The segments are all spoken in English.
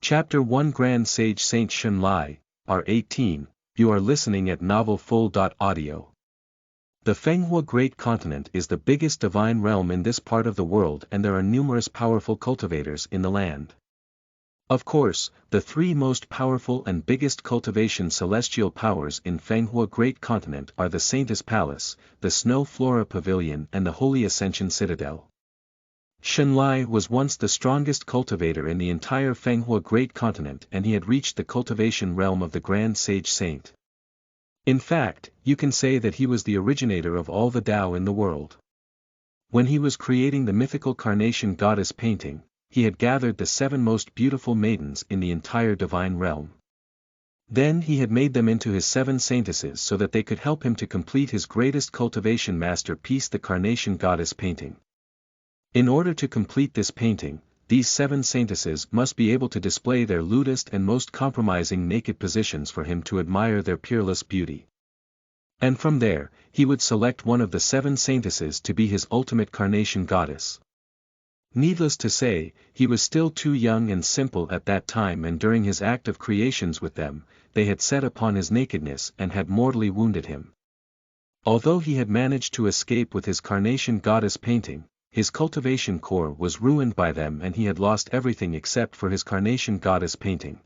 Chapter 1 Grand Sage Saint Xianxia, R18, you are listening at novelfull.audio. The Fenghua Great Continent is the biggest divine realm in this part of the world, and there are numerous powerful cultivators in the land. Of course, the three most powerful and biggest cultivation celestial powers in Fenghua Great Continent are the Saintess Palace, the Snow Flora Pavilion and the Holy Ascension Citadel. Xianxia was once the strongest cultivator in the entire Fenghua Great Continent, and he had reached the cultivation realm of the Grand Sage Saint. In fact, you can say that he was the originator of all the Tao in the world. When he was creating the mythical Carnation Goddess painting, he had gathered the 7 most beautiful maidens in the entire divine realm. Then he had made them into his 7 saintesses so that they could help him to complete his greatest cultivation masterpiece, the Carnation Goddess painting. In order to complete this painting, these 7 saintesses must be able to display their lewdest and most compromising naked positions for him to admire their peerless beauty. And from there, he would select one of the 7 saintesses to be his ultimate Carnation Goddess. Needless to say, he was still too young and simple at that time, and during his act of creations with them, they had set upon his nakedness and had mortally wounded him. Although he had managed to escape with his Carnation Goddess painting, his cultivation core was ruined by them, and he had lost everything except for his Carnation Goddess painting.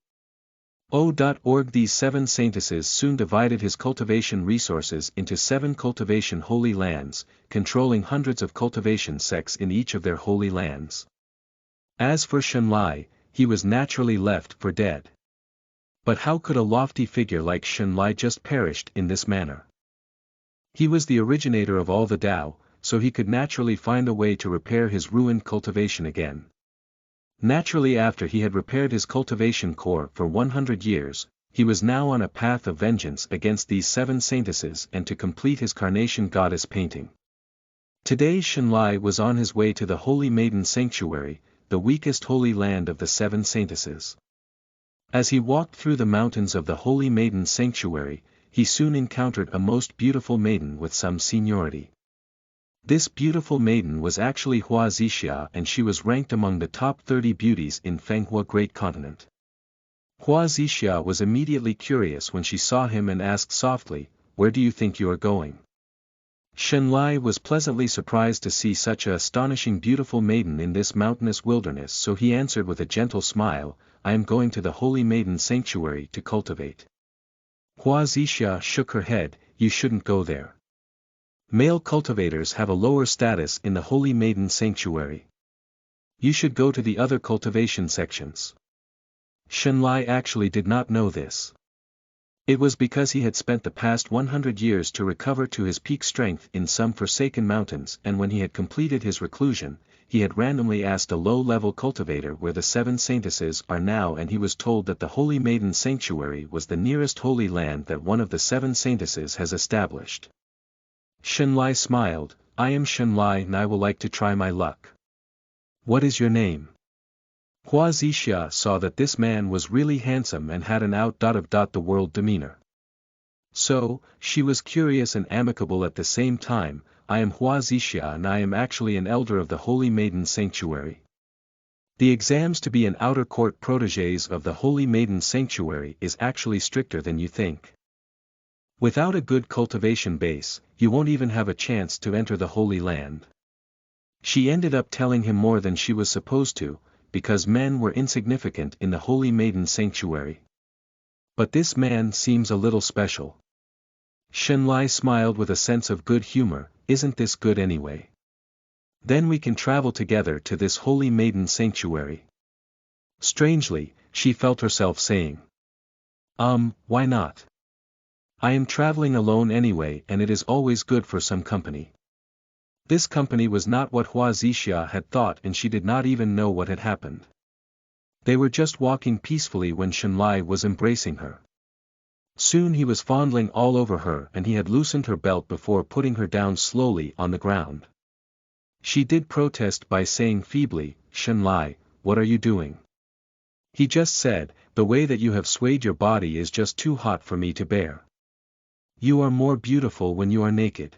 These 7 saintesses soon divided his cultivation resources into 7 cultivation holy lands, controlling hundreds of cultivation sects in each of their holy lands. As for Xianxia, he was naturally left for dead. But how could a lofty figure like Xianxia just perished in this manner? He was the originator of all the Tao, so he could naturally find a way to repair his ruined cultivation again. Naturally, after he had repaired his cultivation core for 100 years, he was now on a path of vengeance against these 7 saintesses and to complete his Carnation Goddess painting. Today Xianxia was on his way to the Holy Maiden Sanctuary, the weakest holy land of the 7 saintesses. As he walked through the mountains of the Holy Maiden Sanctuary, he soon encountered a most beautiful maiden with some seniority. This beautiful maiden was actually Xianxia, and she was ranked among the top 30 beauties in Fenghua Great Continent. Xianxia was immediately curious when she saw him and asked softly, "Where do you think you are going?" Xianxia was pleasantly surprised to see such an astonishing beautiful maiden in this mountainous wilderness, so he answered with a gentle smile, "I am going to the Holy Maiden Sanctuary to cultivate." Xianxia shook her head, "You shouldn't go there. Male cultivators have a lower status in the Holy Maiden Sanctuary. You should go to the other cultivation sections." Xianxia actually did not know this. It was because he had spent the past 100 years to recover to his peak strength in some forsaken mountains, and when he had completed his reclusion, he had randomly asked a low-level cultivator where the 7 saintesses are now, and he was told that the Holy Maiden Sanctuary was the nearest holy land that one of the 7 saintesses has established. Xianxia smiled, "I am Xianxia and I will like to try my luck. What is your name?" Xianxia saw that this man was really handsome and had an out-of-the-world demeanor. So, she was curious and amicable at the same time, "I am Xianxia and I am actually an elder of the Holy Maiden Sanctuary. The exams to be an outer court protégés of the Holy Maiden Sanctuary is actually stricter than you think. Without a good cultivation base, you won't even have a chance to enter the Holy Land." She ended up telling him more than she was supposed to, because men were insignificant in the Holy Maiden Sanctuary. But this man seems a little special. Xianxia smiled with a sense of good humor, "Isn't this good anyway? Then we can travel together to this Holy Maiden Sanctuary." Strangely, she felt herself saying, Why not? I am traveling alone anyway, and it is always good for some company." This company was not what Xianxia had thought, and she did not even know what had happened. They were just walking peacefully when Xianxia was embracing her. Soon he was fondling all over her, and he had loosened her belt before putting her down slowly on the ground. She did protest by saying feebly, "Xianxia, what are you doing?" He just said, "The way that you have swayed your body is just too hot for me to bear. You are more beautiful when you are naked."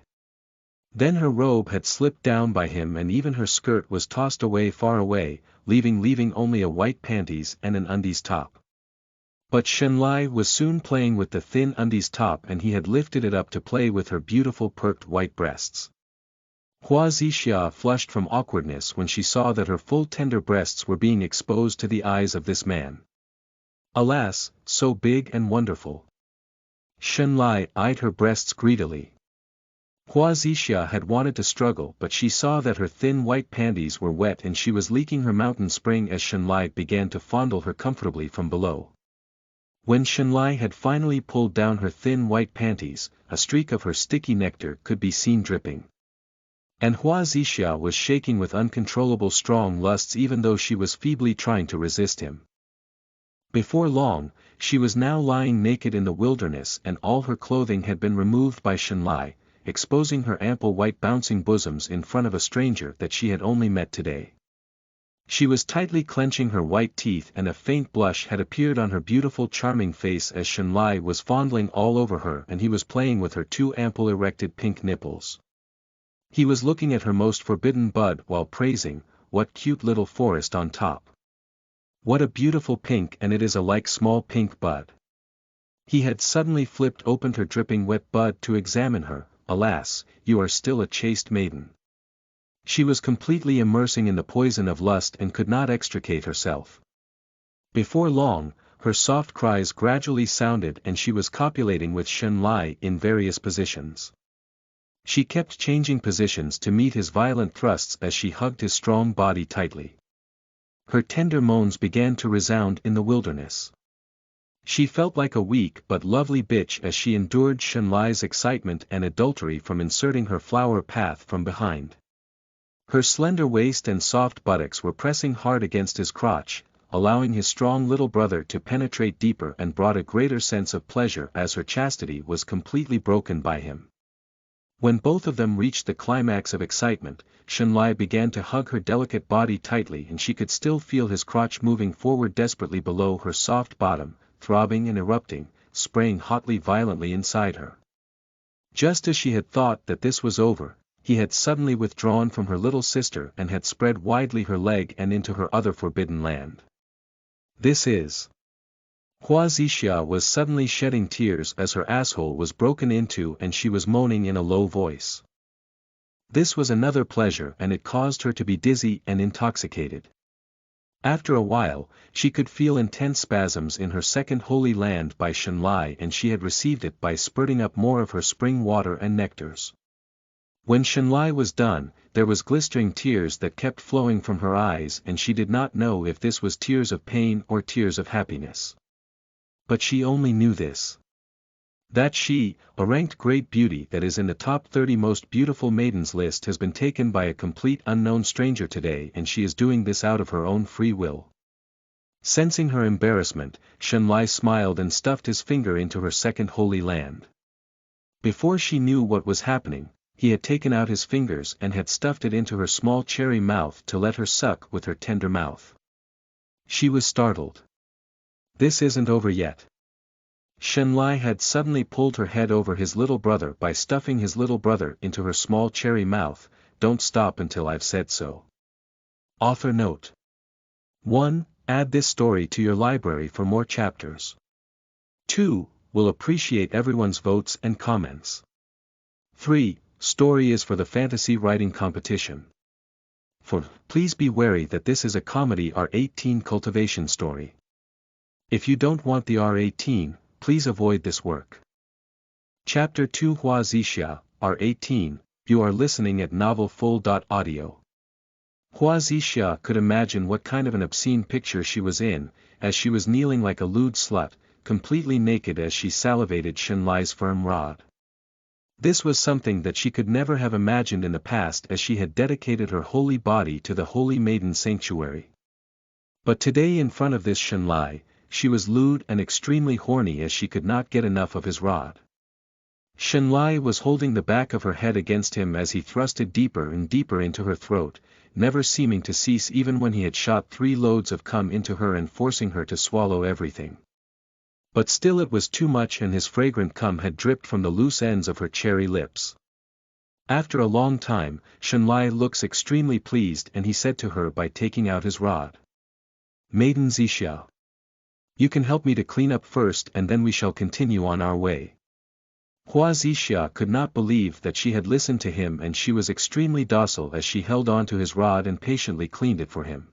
Then her robe had slipped down by him and even her skirt was tossed away far away, leaving only a white panties and an undies top. But Xianxia was soon playing with the thin undies top, and he had lifted it up to play with her beautiful perked white breasts. Xianxia flushed from awkwardness when she saw that her full tender breasts were being exposed to the eyes of this man. Alas, so big and wonderful. Xianxia eyed her breasts greedily. Xianxia had wanted to struggle, but she saw that her thin white panties were wet and she was leaking her mountain spring as Xianxia began to fondle her comfortably from below. When Xianxia had finally pulled down her thin white panties, a streak of her sticky nectar could be seen dripping. And Xianxia was shaking with uncontrollable strong lusts even though she was feebly trying to resist him. Before long, she was now lying naked in the wilderness and all her clothing had been removed by Xianxia, exposing her ample white bouncing bosoms in front of a stranger that she had only met today. She was tightly clenching her white teeth and a faint blush had appeared on her beautiful charming face as Xianxia was fondling all over her and he was playing with her two ample erected pink nipples. He was looking at her most forbidden bud while praising, "What cute little forest on top. What a beautiful pink, and it is a like small pink bud." He had suddenly flipped open her dripping wet bud to examine her. Alas, you are still a chaste maiden. She was completely immersing in the poison of lust and could not extricate herself. Before long, her soft cries gradually sounded and she was copulating with Xianxia in various positions. She kept changing positions to meet his violent thrusts as she hugged his strong body tightly. Her tender moans began to resound in the wilderness. She felt like a weak but lovely bitch as she endured Xianxia's excitement and adultery from inserting her flower path from behind. Her slender waist and soft buttocks were pressing hard against his crotch, allowing his strong little brother to penetrate deeper and brought a greater sense of pleasure as her chastity was completely broken by him. When both of them reached the climax of excitement, Xianxia began to hug her delicate body tightly and she could still feel his crotch moving forward desperately below her soft bottom, throbbing and erupting, spraying hotly violently inside her. Just as she had thought that this was over, he had suddenly withdrawn from her little sister and had spread widely her leg and into her other forbidden land. This is. Xianxia was suddenly shedding tears as her asshole was broken into and she was moaning in a low voice. This was another pleasure and it caused her to be dizzy and intoxicated. After a while, she could feel intense spasms in her second holy land by Xianxia and she had received it by spurting up more of her spring water and nectars. When Xianxia was done, there was glistering tears that kept flowing from her eyes and she did not know if this was tears of pain or tears of happiness. But she only knew this. That she, a ranked great beauty that is in the top 30 most beautiful maidens list has been taken by a complete unknown stranger today and she is doing this out of her own free will. Sensing her embarrassment, Xianxia smiled and stuffed his finger into her second holy land. Before she knew what was happening, he had taken out his fingers and had stuffed it into her small cherry mouth to let her suck with her tender mouth. She was startled. This isn't over yet. Xianxia had suddenly pulled her head over his little brother by stuffing his little brother into her small cherry mouth. Don't stop until I've said so. Author note. 1. Add this story to your library for more chapters. 2. Will appreciate everyone's votes and comments. 3. Story is for the fantasy writing competition. 4. Please be wary that this is a comedy R18 cultivation story. If you don't want the R18, please avoid this work. Chapter 2 Xianxia, R18, you are listening at novelfull.audio. Xianxia could imagine what kind of an obscene picture she was in, as she was kneeling like a lewd slut, completely naked as she salivated Xianxia's firm rod. This was something that she could never have imagined in the past as she had dedicated her holy body to the holy maiden sanctuary. But today in front of this Xianxia, she was lewd and extremely horny as she could not get enough of his rod. Xianxia was holding the back of her head against him as he thrusted deeper and deeper into her throat, never seeming to cease even when he had shot 3 loads of cum into her and forcing her to swallow everything. But still it was too much and his fragrant cum had dripped from the loose ends of her cherry lips. After a long time, Xianxia looks extremely pleased and he said to her by taking out his rod. Maiden Xianxia. You can help me to clean up first and then we shall continue on our way. Xianxia could not believe that she had listened to him and she was extremely docile as she held on to his rod and patiently cleaned it for him.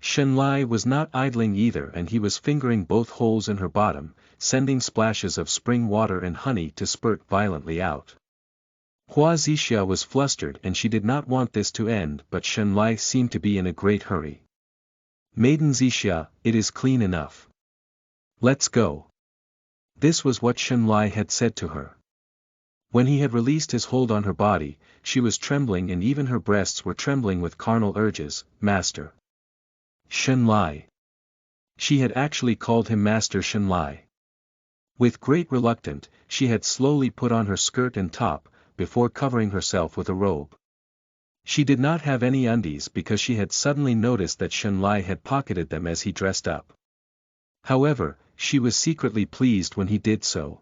Xianxia was not idling either and he was fingering both holes in her bottom, sending splashes of spring water and honey to spurt violently out. Xianxia was flustered and she did not want this to end but Xianxia seemed to be in a great hurry. Maiden Xianxia, it is clean enough. Let's go. This was what Xianxia had said to her. When he had released his hold on her body, she was trembling and even her breasts were trembling with carnal urges. Master Xianxia. She had actually called him Master Xianxia. With great reluctance, she had slowly put on her skirt and top, before covering herself with a robe. She did not have any undies because she had suddenly noticed that Xianxia had pocketed them as he dressed up. However, she was secretly pleased when he did so.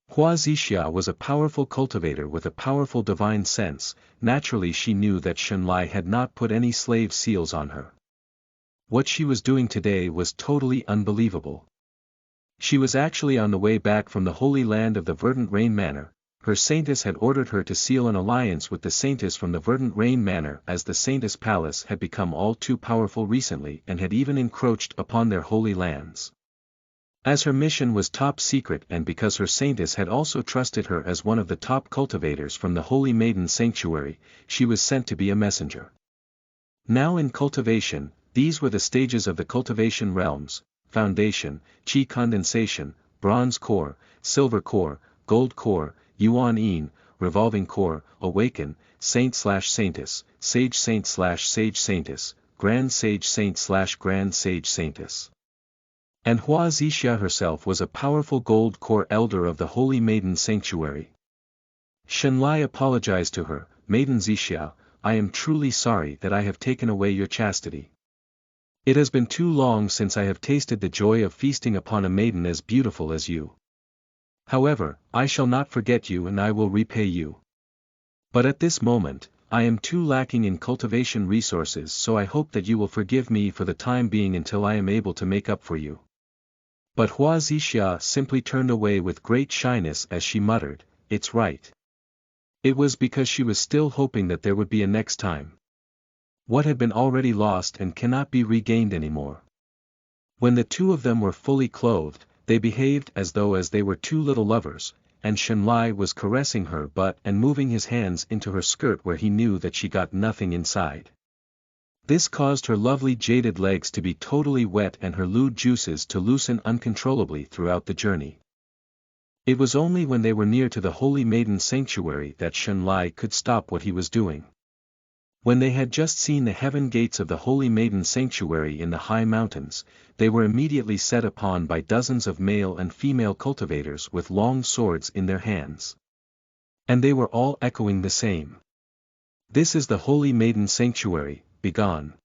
Xianxia was a powerful cultivator with a powerful divine sense. Naturally she knew that Xianxia had not put any slave seals on her. What she was doing today was totally unbelievable. She was actually on the way back from the holy land of the Verdant Rain Manor. Her saintess had ordered her to seal an alliance with the saintess from the Verdant Rain Manor as the saintess palace had become all too powerful recently and had even encroached upon their holy lands. As her mission was top secret and because her saintess had also trusted her as one of the top cultivators from the Holy Maiden Sanctuary, she was sent to be a messenger. Now in cultivation, these were the stages of the cultivation realms: foundation, chi condensation, bronze core, silver core, gold core, yuan yin, revolving core, awaken, saint/saintess, sage saint/sage saintess, grand sage saint/grand sage saintess. And Xianxia herself was a powerful gold core elder of the Holy Maiden Sanctuary. Xianxia apologized to her. Maiden Xianxia, I am truly sorry that I have taken away your chastity. It has been too long since I have tasted the joy of feasting upon a maiden as beautiful as you. However, I shall not forget you and I will repay you. But at this moment, I am too lacking in cultivation resources, so I hope that you will forgive me for the time being until I am able to make up for you. But Xianxia simply turned away with great shyness as she muttered, It's right. It was because she was still hoping that there would be a next time. What had been already lost and cannot be regained anymore. When the two of them were fully clothed, they behaved as though they were two little lovers, and Xianxia was caressing her butt and moving his hands into her skirt where he knew that she got nothing inside. This caused her lovely jaded legs to be totally wet and her lewd juices to loosen uncontrollably throughout the journey. It was only when they were near to the Holy Maiden Sanctuary that Xianxia could stop what he was doing. When they had just seen the heaven gates of the Holy Maiden Sanctuary in the high mountains, they were immediately set upon by dozens of male and female cultivators with long swords in their hands. And they were all echoing the same. This is the Holy Maiden Sanctuary, begone.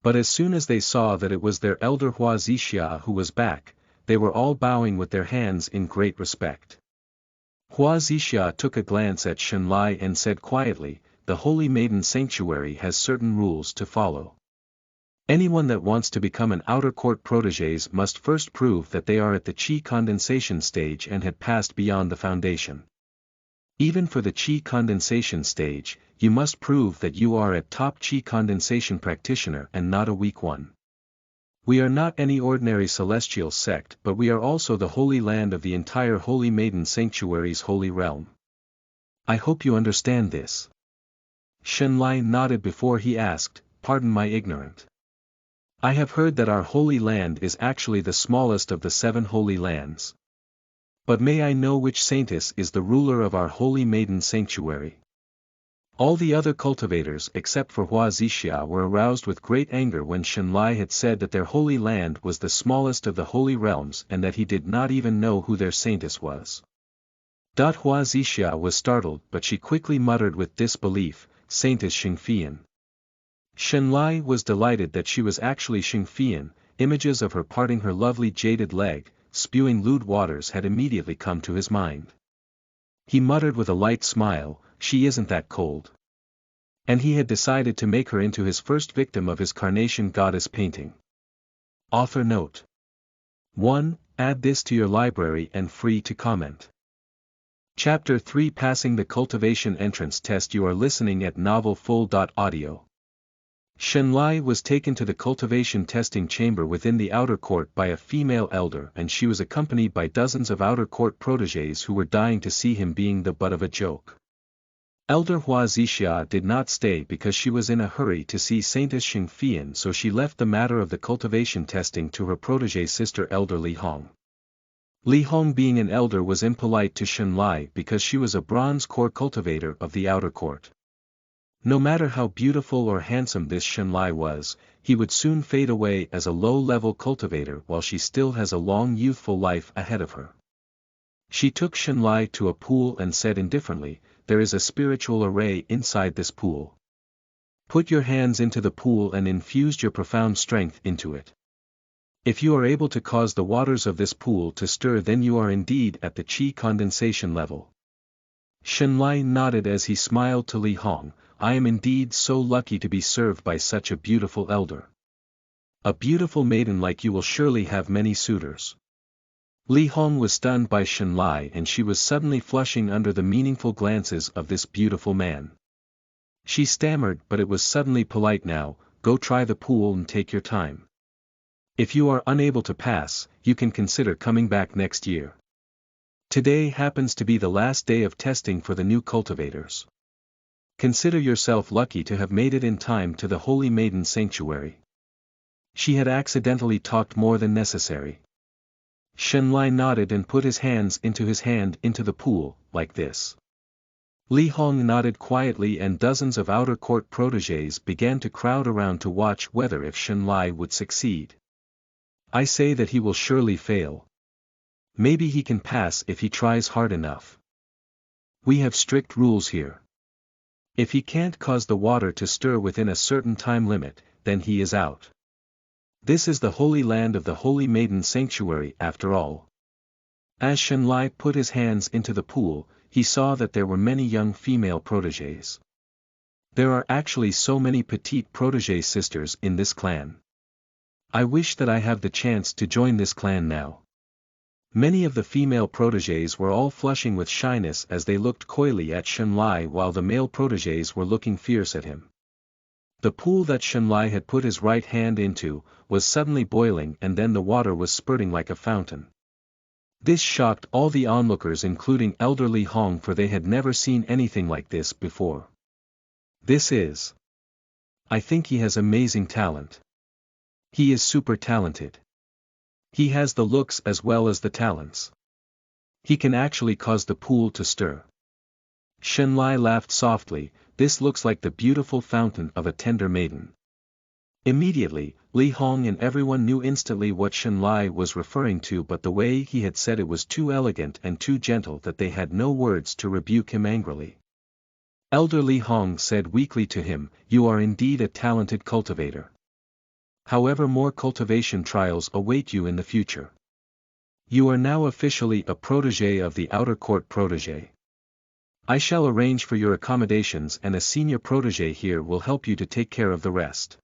But as soon as they saw that it was their elder Xianxia who was back, they were all bowing with their hands in great respect. Xianxia took a glance at Xianxia and said quietly, The Holy Maiden Sanctuary has certain rules to follow. Anyone that wants to become an outer court protégé must first prove that they are at the chi condensation stage and had passed beyond the foundation. Even for the chi condensation stage, you must prove that you are a top chi condensation practitioner and not a weak one. We are not any ordinary celestial sect, but we are also the holy land of the entire Holy Maiden Sanctuary's holy realm. I hope you understand this. Xianxia nodded before he asked, Pardon my ignorance. I have heard that our holy land is actually the smallest of the 7 holy lands. But may I know which saintess is the ruler of our Holy Maiden Sanctuary? All the other cultivators except for Xianxia were aroused with great anger when Xianxia had said that their holy land was the smallest of the holy realms and that he did not even know who their saintess was. Xianxia was startled but she quickly muttered with disbelief, Saintess Xianxian. Xianxia was delighted that she was actually Xianxian. Images of her parting her lovely jaded leg, spewing lewd waters had immediately come to his mind. He muttered with a light smile, she isn't that cold. And he had decided to make her into his first victim of his Carnation Goddess painting. Author note. 1. Add this to your library and free to comment. Chapter 3 Passing the Cultivation Entrance Test. You are listening at novelfull.audio. Xianxia was taken to the cultivation testing chamber within the outer court by a female elder, and she was accompanied by dozens of outer court protégés who were dying to see him being the butt of a joke. Elder Xianxia did not stay because she was in a hurry to see Saintess Xianxia, so she left the matter of the cultivation testing to her protégé sister Elder Li Hong. Li Hong, being an elder, was impolite to Xianxia because she was a bronze core cultivator of the outer court. No matter how beautiful or handsome this Xianxia was, he would soon fade away as a low-level cultivator while she still has a long youthful life ahead of her. She took Xianxia to a pool and said indifferently, "There is a spiritual array inside this pool. Put your hands into the pool and infuse your profound strength into it. If you are able to cause the waters of this pool to stir, then you are indeed at the qi condensation level." Xianxia nodded as he smiled to Li Hong. "I am indeed so lucky to be served by such a beautiful elder. A beautiful maiden like you will surely have many suitors." Li Hong was stunned by Xianxia, and she was suddenly flushing under the meaningful glances of this beautiful man. She stammered, but it was suddenly polite now, "Go try the pool and take your time. If you are unable to pass, you can consider coming back next year. Today happens to be the last day of testing for the new cultivators. Consider yourself lucky to have made it in time to the Holy Maiden Sanctuary." She had accidentally talked more than necessary. Xianxia nodded and put his hands into the pool, like this. Li Hong nodded quietly, and dozens of outer court protégés began to crowd around to watch whether if Xianxia would succeed. "I say that he will surely fail. Maybe he can pass if he tries hard enough. We have strict rules here. If he can't cause the water to stir within a certain time limit, then he is out. This is the holy land of the Holy Maiden Sanctuary after all." As Xianxia put his hands into the pool, he saw that there were many young female protégés. There are actually so many petite protégé sisters in this clan. I wish that I have the chance to join this clan now. Many of the female protégés were all flushing with shyness as they looked coyly at Xianxia, while the male protégés were looking fierce at him. The pool that Xianxia had put his right hand into was suddenly boiling, and then the water was spurting like a fountain. This shocked all the onlookers, including Elder Li Hong, for they had never seen anything like this before. I think he has amazing talent. He is super talented. He has the looks as well as the talents. He can actually cause the pool to stir." Xianxia laughed softly. "This looks like the beautiful fountain of a tender maiden." Immediately, Li Hong and everyone knew instantly what Xianxia was referring to, but the way he had said it was too elegant and too gentle that they had no words to rebuke him angrily. Elder Li Hong said weakly to him, "You are indeed a talented cultivator. However, more cultivation trials await you in the future. You are now officially a protégé of the outer court protégé. I shall arrange for your accommodations, and a senior protégé here will help you to take care of the rest."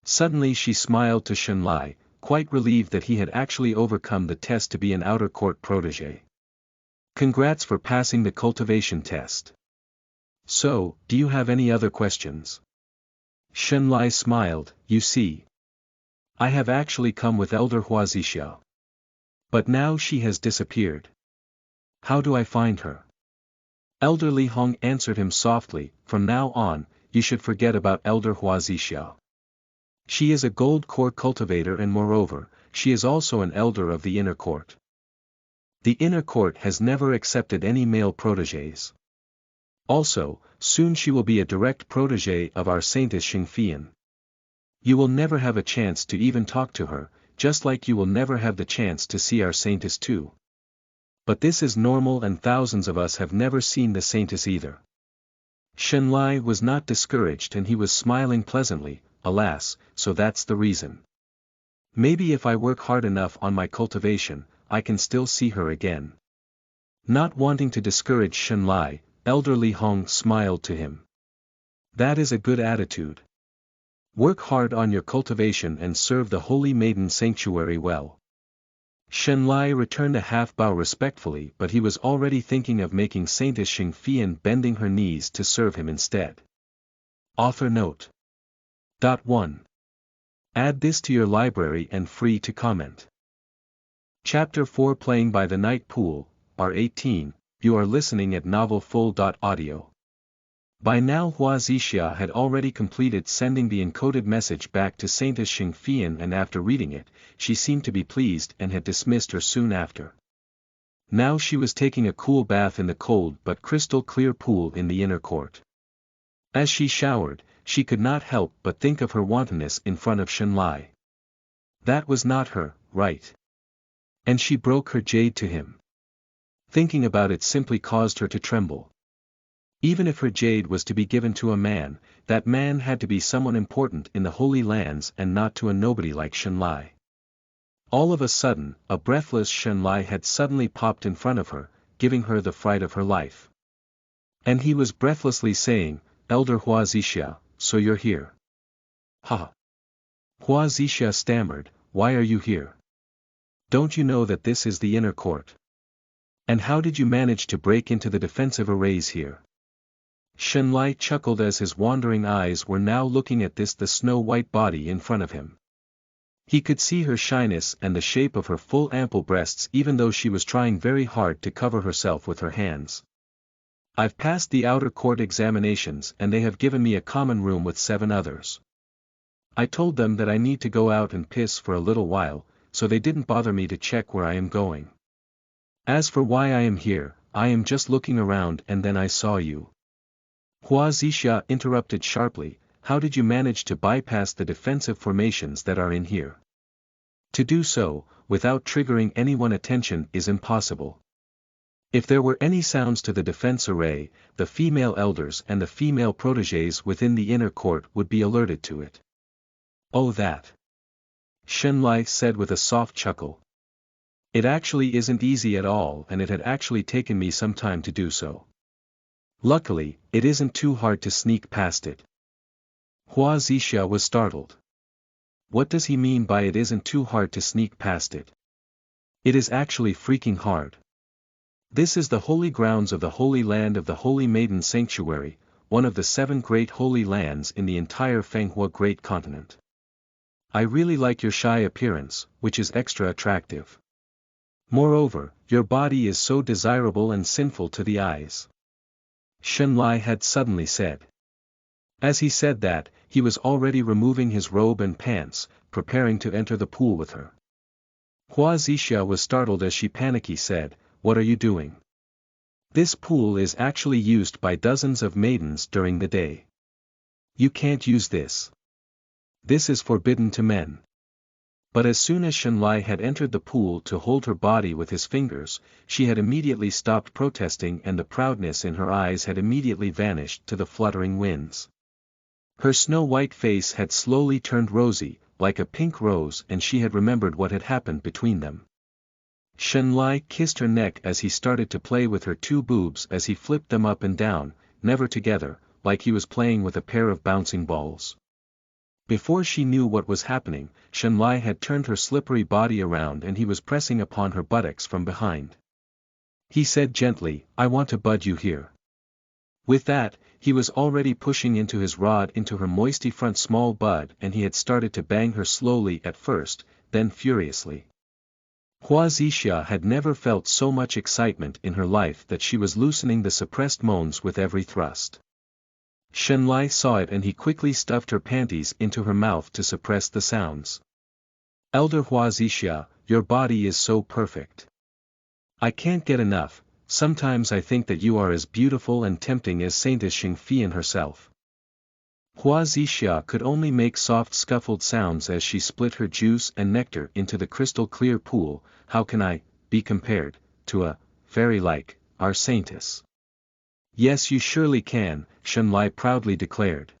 Suddenly she smiled to Xianxia, quite relieved that he had actually overcome the test to be an outer court protégé. "Congrats for passing the cultivation test. So, do you have any other questions?" Xianxia smiled. "You see, I have actually come with Elder Xianxia. But now she has disappeared. How do I find her?" Elder Li Hong answered him softly, "From now on, you should forget about Elder Xianxia. She is a gold core cultivator, and moreover, she is also an elder of the inner court. The inner court has never accepted any male protégés. Also, soon she will be a direct protégé of our Saintess Xianxia. You will never have a chance to even talk to her, just like you will never have the chance to see our Saintess too. But this is normal, and thousands of us have never seen the Saintess either." Xianxia was not discouraged, and he was smiling pleasantly. "Alas, so that's the reason. Maybe if I work hard enough on my cultivation, I can still see her again." Not wanting to discourage Xianxia, elderly Hong smiled to him. That is a good attitude. Work hard on your cultivation and serve the Holy Maiden Sanctuary well. Shenlai returned a half-bow respectfully, but he was already thinking of making Saintess Xianxia bending her knees to serve him instead. Author note. 1. Add this to your library and free to comment. Chapter 4 Playing by the Night Pool, R18, you are listening at novelfull.audio. By now Xianxia had already completed sending the encoded message back to Saintess Xianxia, and after reading it, she seemed to be pleased and had dismissed her soon after. Now she was taking a cool bath in the cold but crystal clear pool in the inner court. As she showered, she could not help but think of her wantonness in front of Shenlai. That was not her, right? And she broke her jade to him. Thinking about it simply caused her to tremble. Even if her jade was to be given to a man, that man had to be someone important in the Holy Lands and not to a nobody like Shenlai. All of a sudden, a breathless Shenlai had suddenly popped in front of her, giving her the fright of her life. And he was breathlessly saying, Elder Xianxia, so you're here. Ha! Xianxia stammered, why are you here? Don't you know that this is the inner court? And how did you manage to break into the defensive arrays here? Shenlai chuckled as his wandering eyes were now looking at the snow-white body in front of him. He could see her shyness and the shape of her full ample breasts even though she was trying very hard to cover herself with her hands. I've passed the outer court examinations and they have given me a common room with 7 others. I told them that I need to go out and piss for a little while, so they didn't bother me to check where I am going. As for why I am here, I am just looking around and then I saw you. Xianxia interrupted sharply, how did you manage to bypass the defensive formations that are in here? To do so, without triggering anyone's attention is impossible. If there were any sounds to the defense array, the female elders and the female protégés within the inner court would be alerted to it. Oh that! Shenlai said with a soft chuckle. It actually isn't easy at all and it had actually taken me some time to do so. Luckily, it isn't too hard to sneak past it. Xianxia was startled. What does he mean by it isn't too hard to sneak past it? It is actually freaking hard. This is the holy grounds of the Holy Land of the Holy Maiden Sanctuary, one of the 7 great holy lands in the entire Fenghua Great Continent. I really like your shy appearance, which is extra attractive. Moreover, your body is so desirable and sinful to the eyes. Shenlai had suddenly said. As he said that, he was already removing his robe and pants, preparing to enter the pool with her. Xianxia was startled as she panicky said, what are you doing? This pool is actually used by dozens of maidens during the day. You can't use this. This is forbidden to men. But as soon as Shenlai had entered the pool to hold her body with his fingers, she had immediately stopped protesting and the proudness in her eyes had immediately vanished to the fluttering winds. Her snow-white face had slowly turned rosy, like a pink rose, and she had remembered what had happened between them. Shenlai kissed her neck as he started to play with her 2 boobs as he flipped them up and down, never together, like he was playing with a pair of bouncing balls. Before she knew what was happening, Shenlai had turned her slippery body around and he was pressing upon her buttocks from behind. He said gently, I want to bud you here. With that, he was already pushing into his rod into her moisty front small bud and he had started to bang her slowly at first, then furiously. Xianxia had never felt so much excitement in her life that she was loosening the suppressed moans with every thrust. Shenlai saw it and he quickly stuffed her panties into her mouth to suppress the sounds. Elder Xianxia, your body is so perfect. I can't get enough, sometimes I think that you are as beautiful and tempting as Saintess Xianxia herself. Xianxia could only make soft scuffled sounds as she split her juice and nectar into the crystal clear pool. How can I be compared to a fairy like our Saintess? Yes, you surely can, Shenlai proudly declared.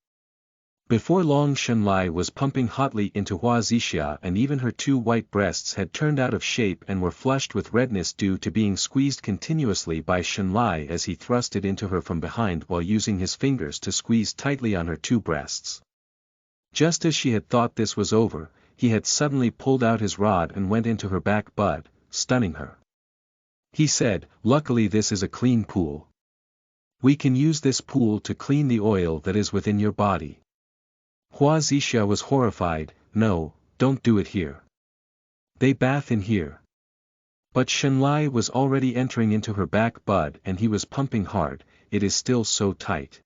Before long Xianxia was pumping hotly into Xianxia, and even her two white breasts had turned out of shape and were flushed with redness due to being squeezed continuously by Xianxia as he thrust it into her from behind while using his fingers to squeeze tightly on her two breasts. Just as she had thought this was over, he had suddenly pulled out his rod and went into her back bud, stunning her. He said, "Luckily this is a clean pool. We can use this pool to clean the oil that is within your body." Xianxia was horrified. "No, don't do it here. They bath in here." But Xianxia was already entering into her back bud and he was pumping hard. "It is still so tight.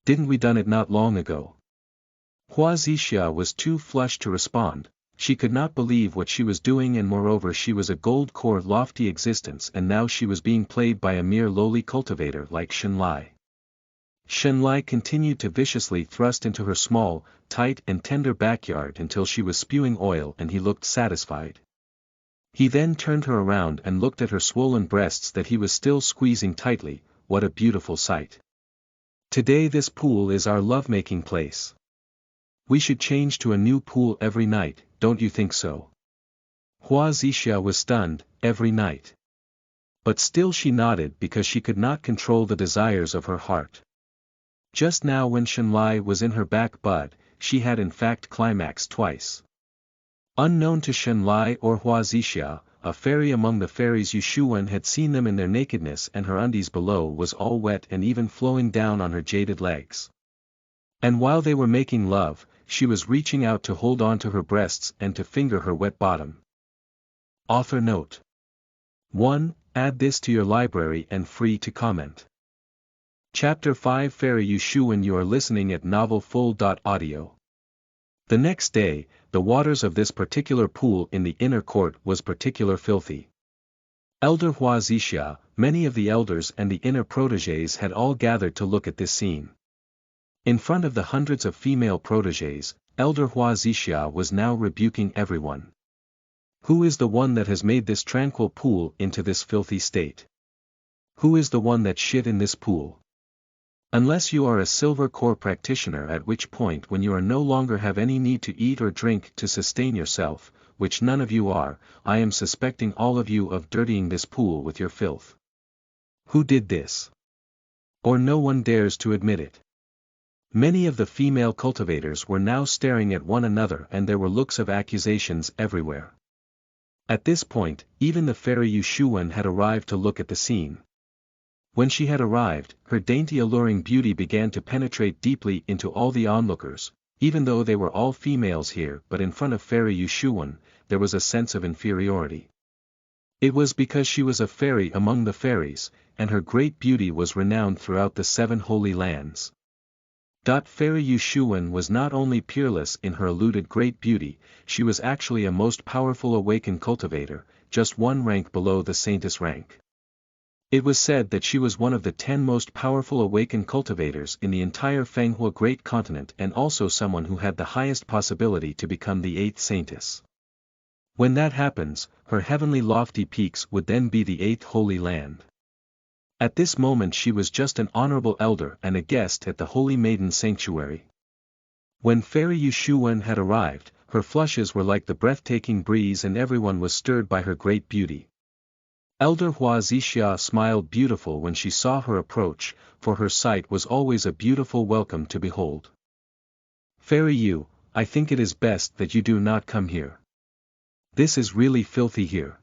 Didn't we done it not long ago?" Xianxia was too flushed to respond. She could not believe what she was doing, and moreover she was a gold-core lofty existence, and now she was being played by a mere lowly cultivator like Xianxia. Xianxia continued to viciously thrust into her small, tight and tender backyard until she was spewing oil and he looked satisfied. He then turned her around and looked at her swollen breasts that he was still squeezing tightly. What a beautiful sight. Today this pool is our lovemaking place. We should change to a new pool every night, don't you think so? Xianxia was stunned. Every night. But still she nodded because she could not control the desires of her heart. Just now when Xianxia was in her back bud, she had in fact climaxed twice. Unknown to Xianxia or Xianxia, a fairy among the fairies Yushuan had seen them in their nakedness, and her undies below was all wet and even flowing down on her jaded legs. And while they were making love, she was reaching out to hold on to her breasts and to finger her wet bottom. Author note. 1. Add this to your library and free to comment. Chapter 5 Fairy Yushuan. You are listening at novelfull.audio. The next day, the waters of this particular pool in the inner court was particular filthy. Elder Xianxia, many of the elders and the inner protégés had all gathered to look at this scene. In front of the hundreds of female protégés, Elder Xianxia was now rebuking everyone. Who is the one that has made this tranquil pool into this filthy state? Who is the one that shit in this pool? Unless you are a silver core practitioner, at which point when you are no longer have any need to eat or drink to sustain yourself, which none of you are, I am suspecting all of you of dirtying this pool with your filth. Who did this? Or no one dares to admit it. Many of the female cultivators were now staring at one another and there were looks of accusations everywhere. At this point, even the fairy Yushuan had arrived to look at the scene. When she had arrived, her dainty alluring beauty began to penetrate deeply into all the onlookers, even though they were all females here, but in front of fairy Yushuan, there was a sense of inferiority. It was because she was a fairy among the fairies, and her great beauty was renowned throughout the 7 holy lands. Fairy Yushuan was not only peerless in her alluded great beauty, she was actually a most powerful awakened cultivator, just one rank below the saintess rank. It was said that she was one of the 10 most powerful awakened cultivators in the entire Fenghua great continent, and also someone who had the highest possibility to become the 8th saintess. When that happens, her heavenly lofty peaks would then be the 8th holy land. At this moment she was just an honorable elder and a guest at the Holy Maiden Sanctuary. When Fairy Yushuan had arrived, her flushes were like the breathtaking breeze and everyone was stirred by her great beauty. Elder Xianxia smiled beautiful when she saw her approach, for her sight was always a beautiful welcome to behold. Fairy Yu, I think it is best that you do not come here. This is really filthy here.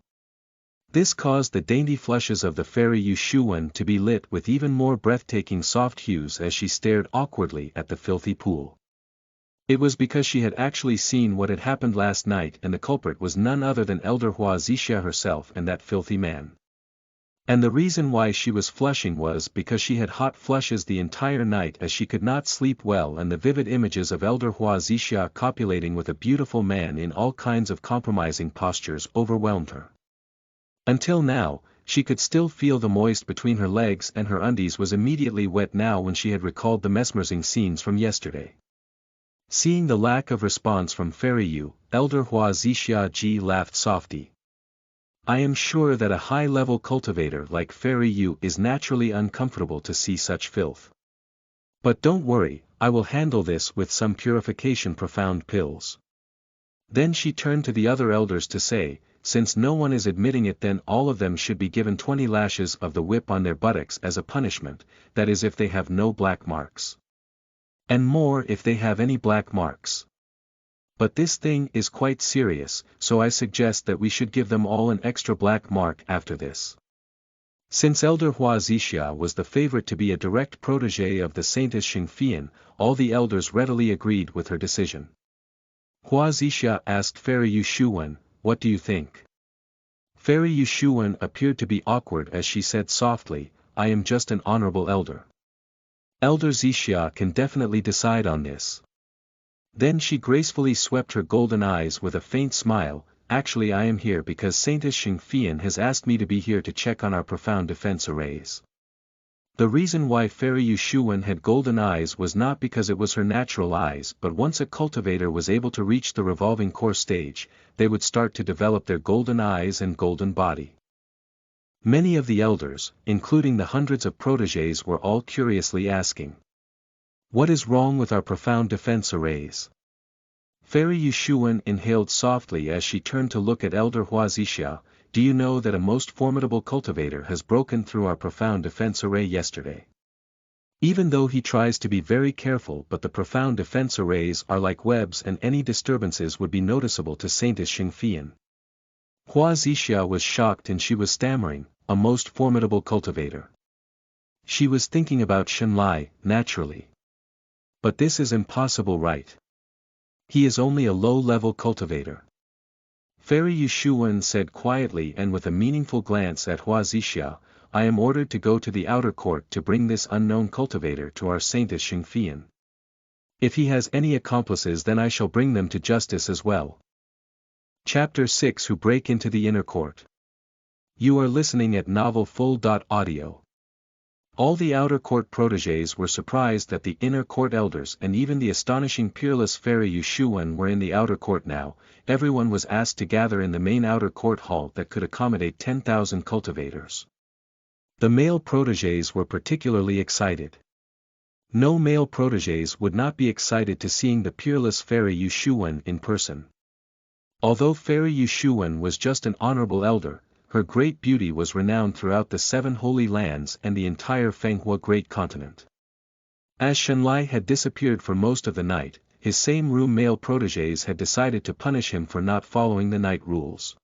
This caused the dainty flushes of the fairy Yushuan to be lit with even more breathtaking soft hues as she stared awkwardly at the filthy pool. It was because she had actually seen what had happened last night, and the culprit was none other than Elder Xianxia herself and that filthy man. And the reason why she was flushing was because she had hot flushes the entire night as she could not sleep well, and the vivid images of Elder Xianxia copulating with a beautiful man in all kinds of compromising postures overwhelmed her. Until now, she could still feel the moist between her legs and her undies was immediately wet now when she had recalled the mesmerizing scenes from yesterday. Seeing the lack of response from Fairy Yu, Elder Xianxia laughed softly. I am sure that a high-level cultivator like Fairy Yu is naturally uncomfortable to see such filth. But don't worry, I will handle this with some purification profound pills. Then she turned to the other elders to say, since no one is admitting it, then all of them should be given 20 lashes of the whip on their buttocks as a punishment, that is if they have no black marks. And more if they have any black marks. But this thing is quite serious, so I suggest that we should give them all an extra black mark after this. Since Elder Xianxia was the favorite to be a direct protege of the Saintess Xianxia, all the elders readily agreed with her decision. Xianxia asked Fairy Yushuan, what do you think? Fairy Yushuan appeared to be awkward as she said softly, I am just an honorable elder. Elder Xianxia can definitely decide on this. Then she gracefully swept her golden eyes with a faint smile, actually I am here because Saintess Xianxia has asked me to be here to check on our profound defense arrays. The reason why Fairy Yushuan had golden eyes was not because it was her natural eyes, but once a cultivator was able to reach the revolving core stage, they would start to develop their golden eyes and golden body. Many of the elders, including the hundreds of proteges, were all curiously asking, what is wrong with our profound defense arrays? Fairy Yushuan inhaled softly as she turned to look at Elder Xianxia. Do you know that a most formidable cultivator has broken through our profound defense array yesterday? Even though he tries to be very careful, but the profound defense arrays are like webs and any disturbances would be noticeable to Saintess Xianxia. Xianxia was shocked and she was stammering, a most formidable cultivator. She was thinking about Shenlai, naturally. But this is impossible, right? He is only a low-level cultivator. Fairy Yushuan said quietly and with a meaningful glance at Xianxia, I am ordered to go to the outer court to bring this unknown cultivator to our Saintess Xianxia. If he has any accomplices, then I shall bring them to justice as well. Chapter 6 Who Break into the Inner Court. You are listening at novelfull.audio. All the outer court proteges were surprised that the inner court elders and even the astonishing peerless Fairy Yushuan were in the outer court now. Everyone was asked to gather in the main outer court hall that could accommodate 10,000 cultivators. The male proteges were particularly excited. No male proteges would not be excited to seeing the peerless Fairy Yushuan in person. Although Fairy Yushuan was just an honorable elder, her great beauty was renowned throughout the 7 holy lands and the entire Fenghua great continent. As Shenlai had disappeared for most of the night, his same room male proteges had decided to punish him for not following the night rules.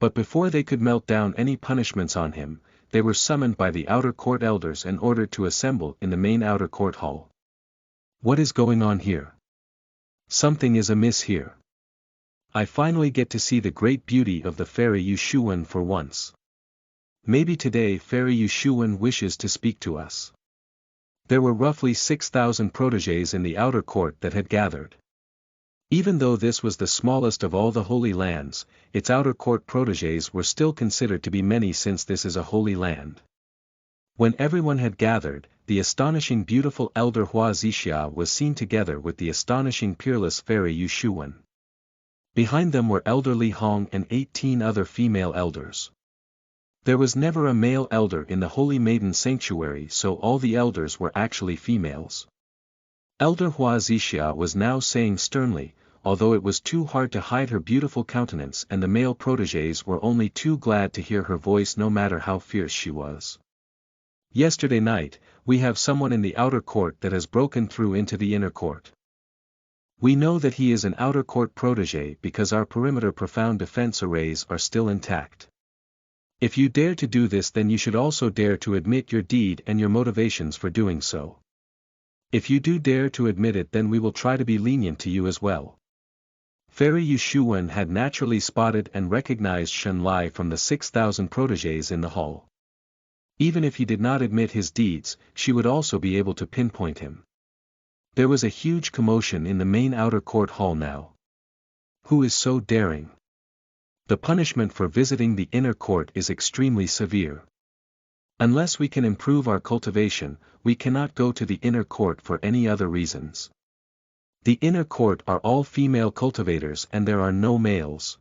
But before they could melt down any punishments on him, they were summoned by the outer court elders and ordered to assemble in the main outer court hall. What is going on here? Something is amiss here. I finally get to see the great beauty of the Fairy Yushuan for once. Maybe today Fairy Yushuan wishes to speak to us. There were roughly 6,000 proteges in the outer court that had gathered. Even though this was the smallest of all the holy lands, its outer court proteges were still considered to be many since this is a holy land. When everyone had gathered, the astonishing beautiful Elder Xianxia was seen together with the astonishing peerless Fairy Yushuan. Behind them were Elder Li Hong and 18 other female elders. There was never a male elder in the Holy Maiden Sanctuary, so all the elders were actually females. Elder Xianxia was now saying sternly, although it was too hard to hide her beautiful countenance and the male proteges were only too glad to hear her voice no matter how fierce she was. Yesterday night, we have someone in the outer court that has broken through into the inner court. We know that he is an outer court protege because our perimeter profound defense arrays are still intact. If you dare to do this, then you should also dare to admit your deed and your motivations for doing so. If you do dare to admit it, then we will try to be lenient to you as well. Fairy Yushuan had naturally spotted and recognized Shenlai from the 6,000 proteges in the hall. Even if he did not admit his deeds, she would also be able to pinpoint him. There was a huge commotion in the main outer court hall now. Who is so daring? The punishment for visiting the inner court is extremely severe. Unless we can improve our cultivation, we cannot go to the inner court for any other reasons. The inner court are all female cultivators and there are no males.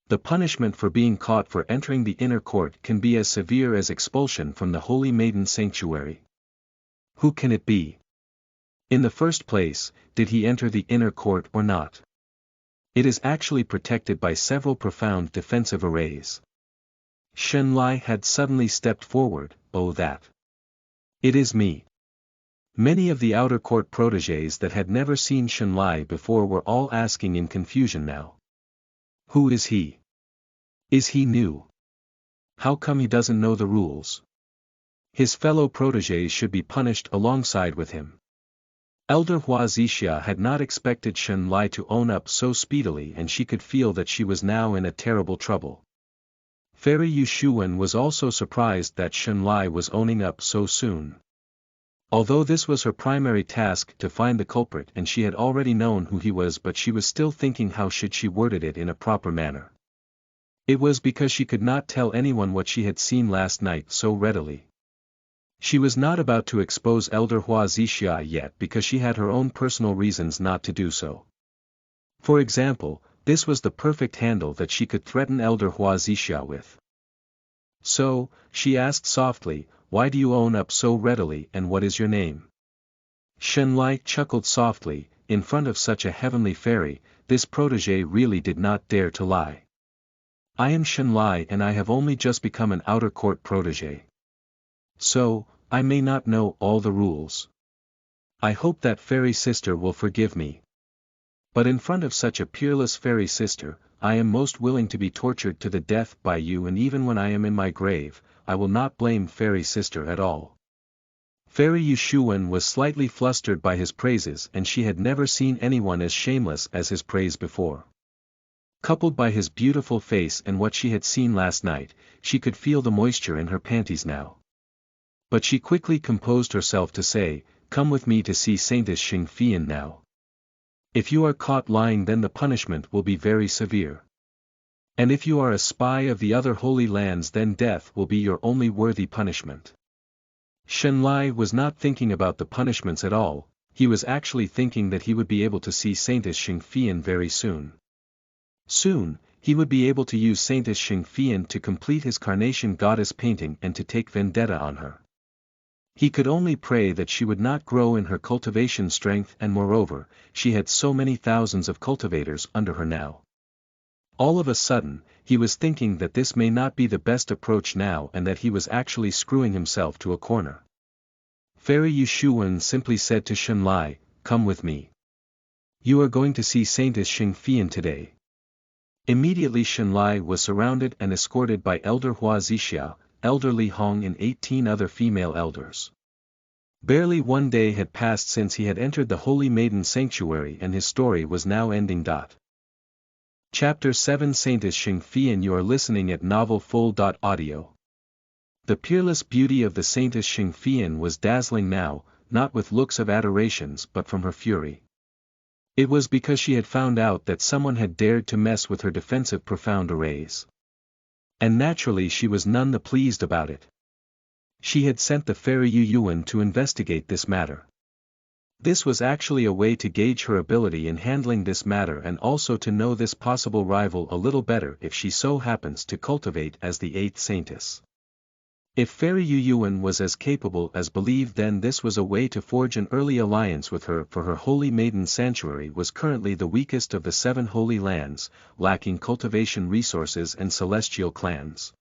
The punishment for being caught for entering the inner court can be as severe as expulsion from the Holy Maiden Sanctuary. Who can it be? In the first place, did he enter the inner court or not? It is actually protected by several profound defensive arrays. Xianxia had suddenly stepped forward. Oh, that. It is me. Many of the outer court protégés that had never seen Xianxia before were all asking in confusion now. Who is he? Is he new? How come he doesn't know the rules? His fellow protégés should be punished alongside with him. Elder Xianxia had not expected Xianxia to own up so speedily, and she could feel that she was now in a terrible trouble. Fairy Yushuan was also surprised that Xianxia was owning up so soon. Although this was her primary task to find the culprit and she had already known who he was, but she was still thinking how should she worded it in a proper manner. It was because she could not tell anyone what she had seen last night so readily. She was not about to expose Elder Xianxia yet because she had her own personal reasons not to do so. For example, this was the perfect handle that she could threaten Elder Xianxia with. So, she asked softly, "Why do you own up so readily, and what is your name?" Xianxia chuckled softly. In front of such a heavenly fairy, this protégé really did not dare to lie. "I am Xianxia and I have only just become an outer court protégé. So, I may not know all the rules. I hope that fairy sister will forgive me. But in front of such a peerless fairy sister, I am most willing to be tortured to the death by you, and even when I am in my grave, I will not blame fairy sister at all." Fairy Yushuan was slightly flustered by his praises, and she had never seen anyone as shameless as his praise before. Coupled by his beautiful face and what she had seen last night, she could feel the moisture in her panties now. But she quickly composed herself to say, "Come with me to see Saintess Xianxia now. If you are caught lying, then the punishment will be very severe. And if you are a spy of the other holy lands, then death will be your only worthy punishment." Xianxia was not thinking about the punishments at all, he was actually thinking that he would be able to see Saintess Xianxia very soon. Soon, he would be able to use Saintess Xianxia to complete his Carnation Goddess painting and to take vendetta on her. He could only pray that she would not grow in her cultivation strength, and moreover, she had so many thousands of cultivators under her now. All of a sudden, he was thinking that this may not be the best approach now, and that he was actually screwing himself to a corner. Fairy Yushuan simply said to Xianxia, "Come with me. You are going to see Saintess Xianxia today." Immediately Xianxia was surrounded and escorted by Elder Xianxia, Elder Li Hong and 18 other female elders. Barely one day had passed since he had entered the Holy Maiden Sanctuary, and his story was now ending. Chapter 7 Saintess Xianxia. You are listening at novelfull.audio. The peerless beauty of the Saintess Xianxia was dazzling now, not with looks of adorations but from her fury. It was because she had found out that someone had dared to mess with her defensive profound arrays. And naturally she was none the pleased about it. She had sent the fairy Yuan to investigate this matter. This was actually a way to gauge her ability in handling this matter, and also to know this possible rival a little better if she so happens to cultivate as the 8th saintess. If Fairy Yuan was as capable as believed, then this was a way to forge an early alliance with her, for her Holy Maiden Sanctuary was currently the weakest of the 7 holy lands, lacking cultivation resources and celestial clans.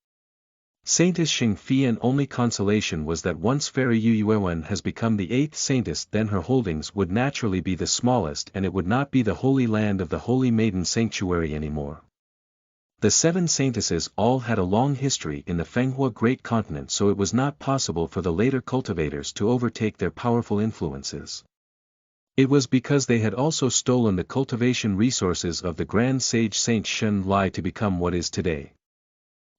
Saintess Xianxia's only consolation was that once Fairy Yuan has become the 8th saintess, then her holdings would naturally be the smallest, and it would not be the holy land of the Holy Maiden Sanctuary anymore. The 7 saintesses all had a long history in the Fenghua Great Continent, so it was not possible for the later cultivators to overtake their powerful influences. It was because they had also stolen the cultivation resources of the Grand Sage Saint Xianxia to become what is today.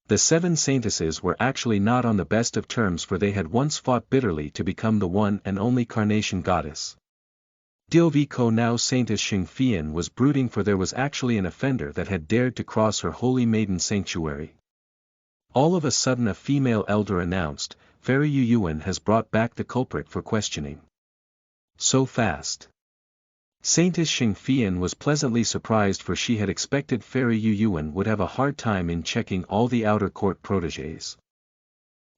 The 7 saintesses were actually not on the best of terms, for they had once fought bitterly to become the one and only Carnation Goddess. Diovico, now Saintess Xianxia, was brooding, for there was actually an offender that had dared to cross her Holy Maiden Sanctuary. All of a sudden a female elder announced, "Fairy Yuan has brought back the culprit for questioning." So fast. Saintess Xianxia was pleasantly surprised, for she had expected Fairy Yuan would have a hard time in checking all the outer court protégés.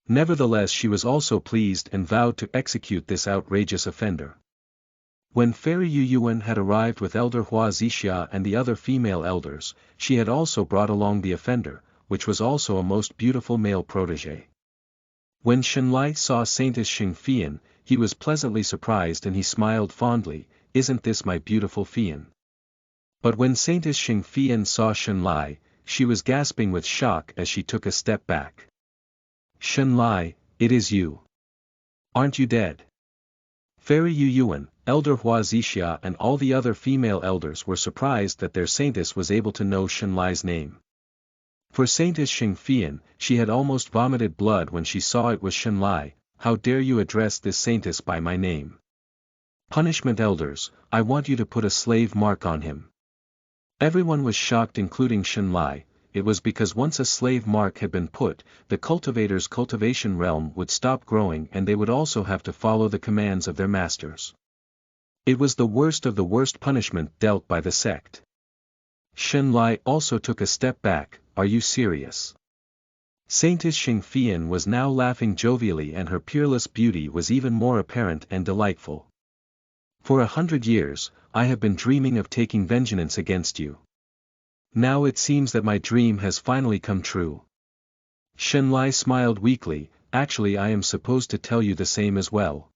Nevertheless she was also pleased and vowed to execute this outrageous offender. When Fairy Yu Yuan had arrived with Elder Hua Zixia and the other female elders, she had also brought along the offender, which was also a most beautiful male protege. When Shenlai saw Saintess Xing Fian, he was pleasantly surprised and he smiled fondly, "Isn't this my beautiful Fian?" But when Saintess Xing Fian saw Shenlai, she was gasping with shock as she took a step back. "Shenlai, it is you. Aren't you dead?" Fairy Yu Yuan, Elder Hua Zixia and all the other female elders were surprised that their saintess was able to know Shenlai's name. For Saintess Xing Fian, she had almost vomited blood when she saw it was Shenlai. "How dare you address this saintess by my name? Punishment elders, I want you to put a slave mark on him." Everyone was shocked including Shenlai. It was because once a slave mark had been put, the cultivator's cultivation realm would stop growing and they would also have to follow the commands of their masters. It was the worst of the worst punishment dealt by the sect. Shenlai also took a step back. "Are you serious?" Saintess Xing Fian was now laughing jovially and her peerless beauty was even more apparent and delightful. "For 100 years, I have been dreaming of taking vengeance against you. Now it seems that my dream has finally come true." Shenlai smiled weakly. "Actually I am supposed to tell you the same as well."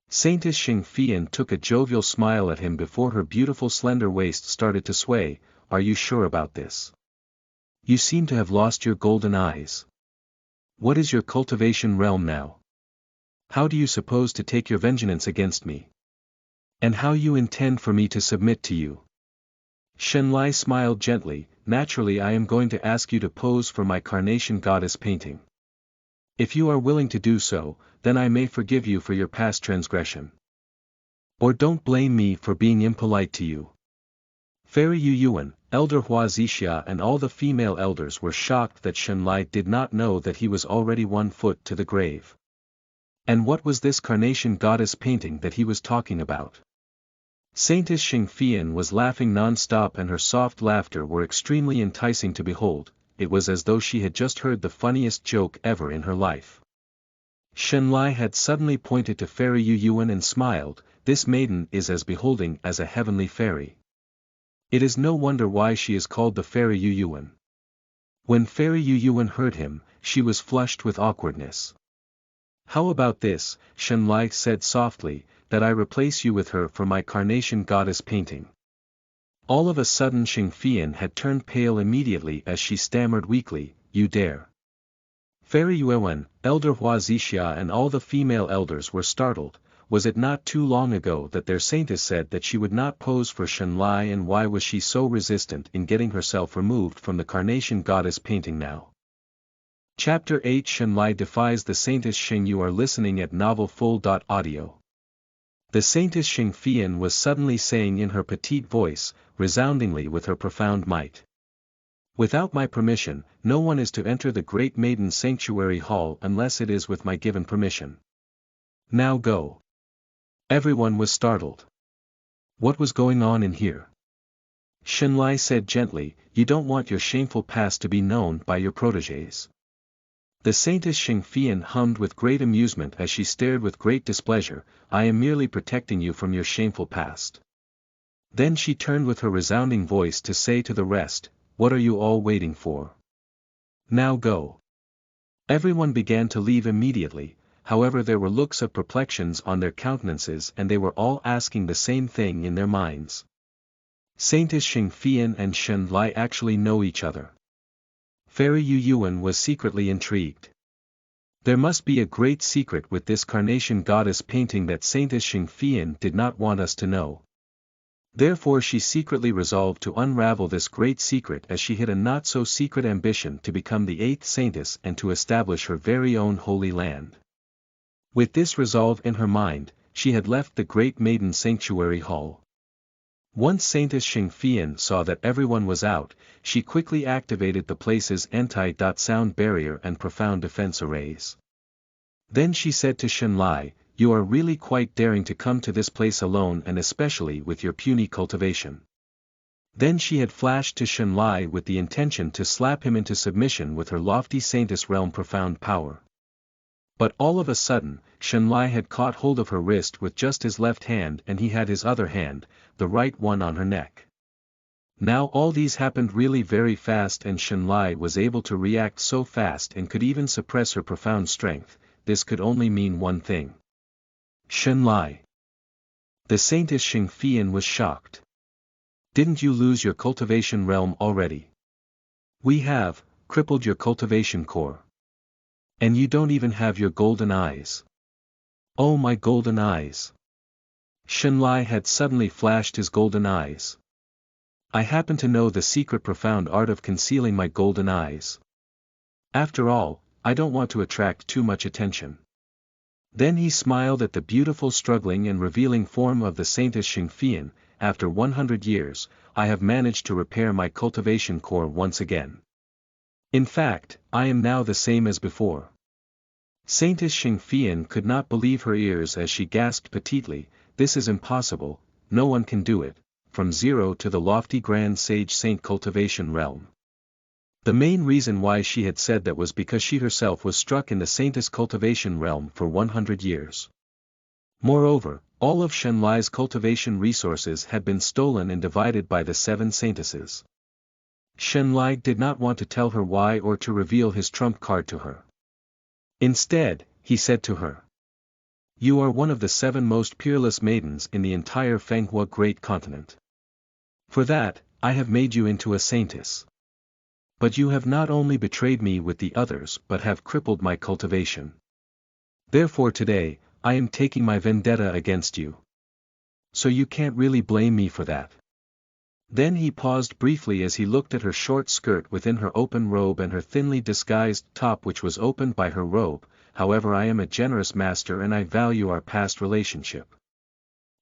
Saintess Xing Fian took a jovial smile at him before her beautiful slender waist started to sway. "Are you sure about this? You seem to have lost your golden eyes. What is your cultivation realm now? How do you suppose to take your vengeance against me? And how you intend for me to submit to you?" Shenlai smiled gently. "Naturally I am going to ask you to pose for my Carnation Goddess painting. If you are willing to do so, then I may forgive you for your past transgression. Or don't blame me for being impolite to you." Fairy Yu Yuan, Elder Hua Zixia and all the female elders were shocked that Shenlai did not know that he was already 1 foot to the grave. And what was this Carnation Goddess painting that he was talking about? Saintess Xing Fian was laughing non-stop and her soft laughter were extremely enticing to behold. It was as though she had just heard the funniest joke ever in her life. Shenlai had suddenly pointed to Fairy Yu Yuan and smiled. "This maiden is as beholding as a heavenly fairy. It is no wonder why she is called the Fairy Yu Yuan." When Fairy Yu Yuan heard him, she was flushed with awkwardness. "How about this," Shenlai said softly, "that I replace you with her for my Carnation Goddess painting?" All of a sudden Xing Fian had turned pale immediately as she stammered weakly, "You dare?" Fairy Yuan, Elder Hua Zixia and all the female elders were startled. Was it not too long ago that their saintess said that she would not pose for Shenlai, and why was she so resistant in getting herself removed from the Carnation Goddess painting now? Chapter 8 Shenlai defies the Saintess Xing. You are listening at novelfull.audio. The Saintess Xing Fian was suddenly saying in her petite voice, resoundingly with her profound might. "Without my permission, no one is to enter the Great Maiden Sanctuary Hall unless it is with my given permission. Now go." Everyone was startled. What was going on in here? Shenlai said gently, "You don't want your shameful past to be known by your protégés." The Saintess Xing Fian hummed with great amusement as she stared with great displeasure. "I am merely protecting you from your shameful past." Then she turned with her resounding voice to say to the rest, "What are you all waiting for? Now go." Everyone began to leave immediately. However, there were looks of perplexions on their countenances and they were all asking the same thing in their minds. Saintess Xing Fian and Shenlai actually know each other. Fairy Yu Yuan was secretly intrigued. There must be a great secret with this Carnation Goddess painting that Saintess Xing Fian did not want us to know. Therefore she secretly resolved to unravel this great secret as she had a not-so-secret ambition to become the 8th saintess and to establish her very own holy land. With this resolve in her mind, she had left the Great Maiden Sanctuary Hall. Once Saintess Xing Fian saw that everyone was out, she quickly activated the place's anti-sound barrier and profound defense arrays. Then she said to Shenlai, "You are really quite daring to come to this place alone and especially with your puny cultivation." Then she had flashed to Shenlai with the intention to slap him into submission with her lofty saintess realm profound power. But all of a sudden, Xianxia had caught hold of her wrist with just his left hand and he had his other hand, the right one on her neck. Now all these happened really very fast and Xianxia was able to react so fast and could even suppress her profound strength. This could only mean one thing. Xianxia. The Saintess Xianxia was shocked. Didn't you lose your cultivation realm already? We have crippled your cultivation core. And you don't even have your golden eyes. Oh my golden eyes. Xianxia had suddenly flashed his golden eyes. I happen to know the secret profound art of concealing my golden eyes. After all, I don't want to attract too much attention. Then he smiled at the beautiful struggling and revealing form of the Saintess Xianxia. After 100 years, I have managed to repair my cultivation core once again. In fact, I am now the same as before. Saintess Xianxia could not believe her ears as she gasped petitely, this is impossible, no one can do it, from zero to the lofty grand sage saint cultivation realm. The main reason why she had said that was because she herself was struck in the saintess cultivation realm for 100 years. Moreover, all of Xianxia's cultivation resources had been stolen and divided by the 7 saintesses. Xianxia did not want to tell her why or to reveal his trump card to her. Instead, he said to her, "You are one of the 7 most peerless maidens in the entire Fenghua great continent. For that, I have made you into a saintess. But you have not only betrayed me with the others but have crippled my cultivation. Therefore today, I am taking my vendetta against you. So you can't really blame me for that." Then he paused briefly as he looked at her short skirt within her open robe and her thinly disguised top which was opened by her robe. However, I am a generous master and I value our past relationship.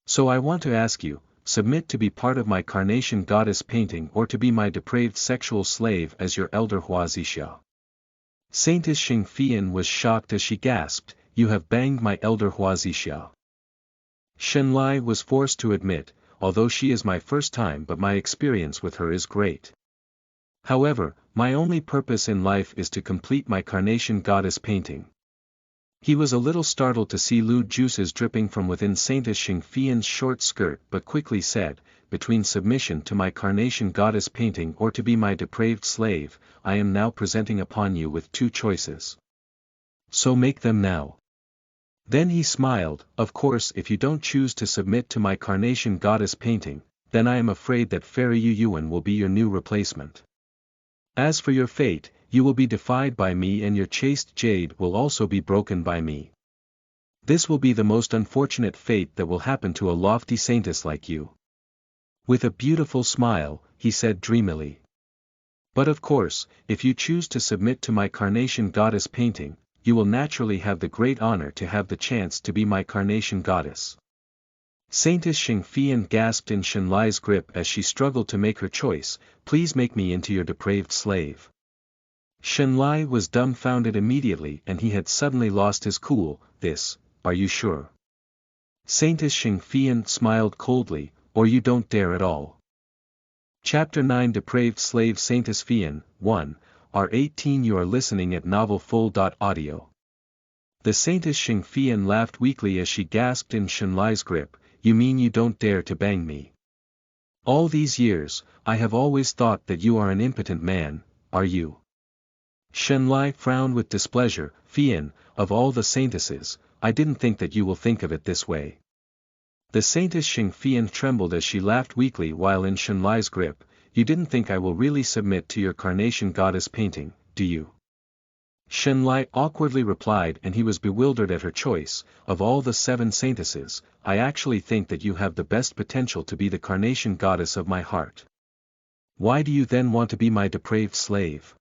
So I want to ask you, submit to be part of my Carnation Goddess painting or to be my depraved sexual slave as your elder Xianxia. Saintess Xianxia was shocked as she gasped, "You have banged my elder Xianxia." Xianxia was forced to admit, although she is my first time but my experience with her is great. However, my only purpose in life is to complete my Carnation Goddess painting. He was a little startled to see lewd juices dripping from within Saintess Xianxia's short skirt but quickly said, "Between submission to my Carnation Goddess painting or to be my depraved slave, I am now presenting upon you with 2 choices. So make them now." Then he smiled, "Of course if you don't choose to submit to my Carnation Goddess painting, then I am afraid that Fairy Yu Yuan will be your new replacement. As for your fate, you will be defied by me and your chaste jade will also be broken by me. This will be the most unfortunate fate that will happen to a lofty saintess like you." With a beautiful smile, he said dreamily. "But of course, if you choose to submit to my Carnation Goddess painting, you will naturally have the great honor to have the chance to be my Carnation Goddess." Saintess Xianxia gasped in Xianxia's grip as she struggled to make her choice, "Please make me into your depraved slave." Xianxia was dumbfounded immediately and he had suddenly lost his cool. Are you sure?" Saintess Xianxia smiled coldly, "Or you don't dare at all." Chapter 9 Depraved Slave Saintess Fian, 1, R18 You are listening at novelfull.audio. The Saintess Xianxia laughed weakly as she gasped in Xianxia's grip, "You mean you don't dare to bang me? All these years, I have always thought that you are an impotent man, are you?" Xianxia frowned with displeasure, "Fian, of all the saintesses, I didn't think that you will think of it this way." The Saintess Xianxia trembled as she laughed weakly while in Xianxia's grip, "You didn't think I will really submit to your Carnation Goddess painting, do you?" Xianxia awkwardly replied and he was bewildered at her choice, "Of all the 7 saintesses, I actually think that you have the best potential to be the Carnation Goddess of my heart. Why do you then want to be my depraved slave?"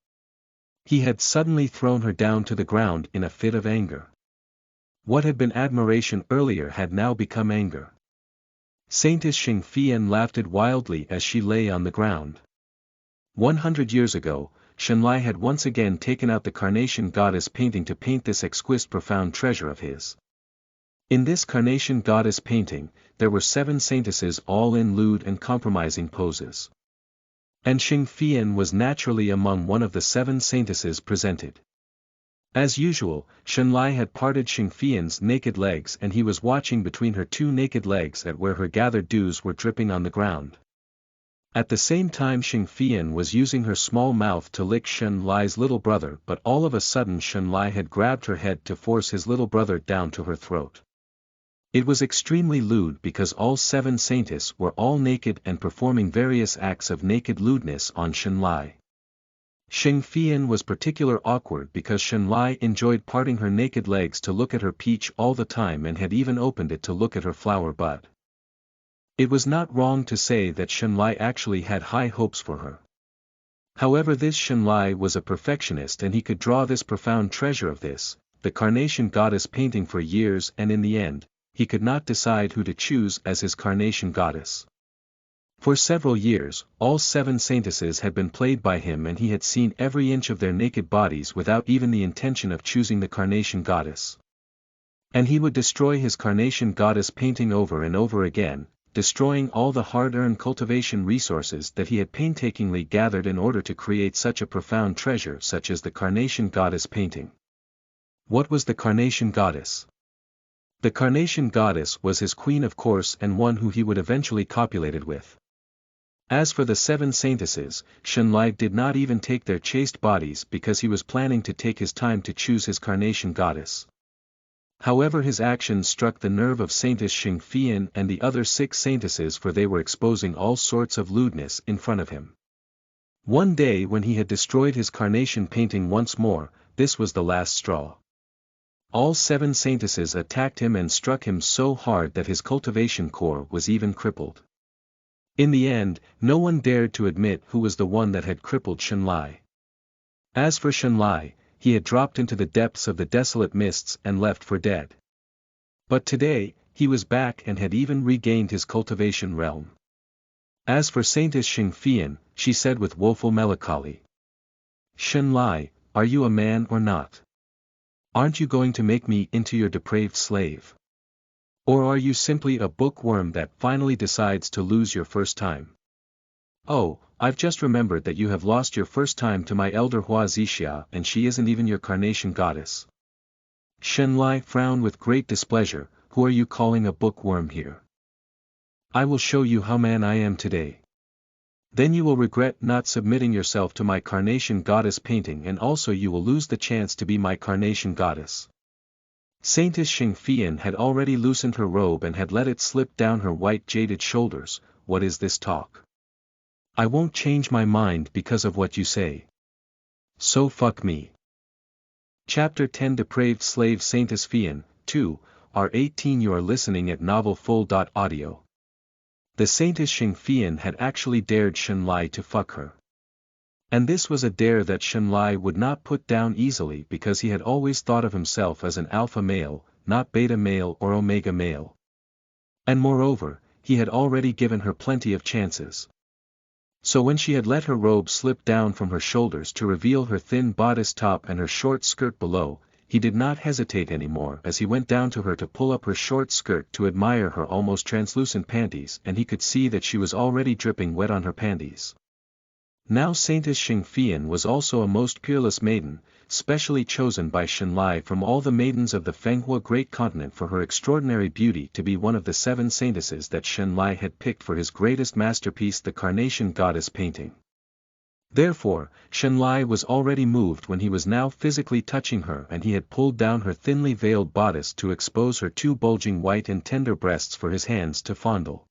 He had suddenly thrown her down to the ground in a fit of anger. What had been admiration earlier had now become anger. Saintess Xianxia laughed wildly as she lay on the ground. 100 years ago, Xianxia had once again taken out the Carnation Goddess painting to paint this exquisite profound treasure of his. In this Carnation Goddess painting, there were 7 saintesses all in lewd and compromising poses. And Xianxia was naturally among one of the 7 saintesses presented. As usual, Xianxia had parted Xianxia's naked legs and he was watching between her two naked legs at where her gathered dews were dripping on the ground. At the same time Xianxia was using her small mouth to lick Xianxia's little brother, but all of a sudden Xianxia had grabbed her head to force his little brother down to her throat. It was extremely lewd because all 7 saintesses were all naked and performing various acts of naked lewdness on Xianxia. Xianxia was particularly awkward because Xianxia enjoyed parting her naked legs to look at her peach all the time and had even opened it to look at her flower bud. It was not wrong to say that Xianxia actually had high hopes for her. However, this Xianxia was a perfectionist and he could draw this profound treasure of this, the Carnation Goddess painting for years, and in the end, he could not decide who to choose as his Carnation Goddess. For several years, all 7 saintesses had been played by him and he had seen every inch of their naked bodies without even the intention of choosing the Carnation Goddess. And he would destroy his Carnation Goddess painting over and over again, destroying all the hard-earned cultivation resources that he had painstakingly gathered in order to create such a profound treasure such as the Carnation Goddess painting. What was the Carnation Goddess? The Carnation Goddess was his queen, of course, and one who he would eventually copulate with. As for the 7 saintesses, Xianxia did not even take their chaste bodies because he was planning to take his time to choose his Carnation Goddess. However, his actions struck the nerve of Saintess Xianxia and the other 6 saintesses, for they were exposing all sorts of lewdness in front of him. One day when he had destroyed his carnation painting once more, this was the last straw. All 7 saintesses attacked him and struck him so hard that his cultivation core was even crippled. In the end, no one dared to admit who was the one that had crippled Xianxia. As for Xianxia, he had dropped into the depths of the desolate mists and left for dead. But today, he was back and had even regained his cultivation realm. As for Saintess Xianxia, she said with woeful melancholy, "Xianxia, are you a man or not? Aren't you going to make me into your depraved slave? Or are you simply a bookworm that finally decides to lose your first time? Oh, I've just remembered that you have lost your first time to my elder Xianxia and she isn't even your Carnation Goddess." Xianxia frowned with great displeasure. "Who are you calling a bookworm here? I will show you how man I am today. Then you will regret not submitting yourself to my Carnation Goddess painting, and also you will lose the chance to be my Carnation Goddess." Saintess Xianxia had already loosened her robe and had let it slip down her white jaded shoulders. "What is this talk? I won't change my mind because of what you say. So fuck me." Chapter 10 Depraved Slave Saintess Xian, 2, R18. You are listening at novelfull.audio. The Saintess Xianxia had actually dared Xianxia to fuck her. And this was a dare that Xianxia would not put down easily because he had always thought of himself as an alpha male, not beta male or omega male. And moreover, he had already given her plenty of chances. So when she had let her robe slip down from her shoulders to reveal her thin bodice top and her short skirt below, he did not hesitate anymore as he went down to her to pull up her short skirt to admire her almost translucent panties, and he could see that she was already dripping wet on her panties. Now Saintess Xianxia was also a most peerless maiden, specially chosen by Xianxia from all the maidens of the Fenghua Great Continent for her extraordinary beauty to be one of the 7 saintesses that Xianxia had picked for his greatest masterpiece, the Carnation Goddess painting. Therefore, Xianxia was already moved when he was now physically touching her, and he had pulled down her thinly veiled bodice to expose her 2 bulging white and tender breasts for his hands to fondle.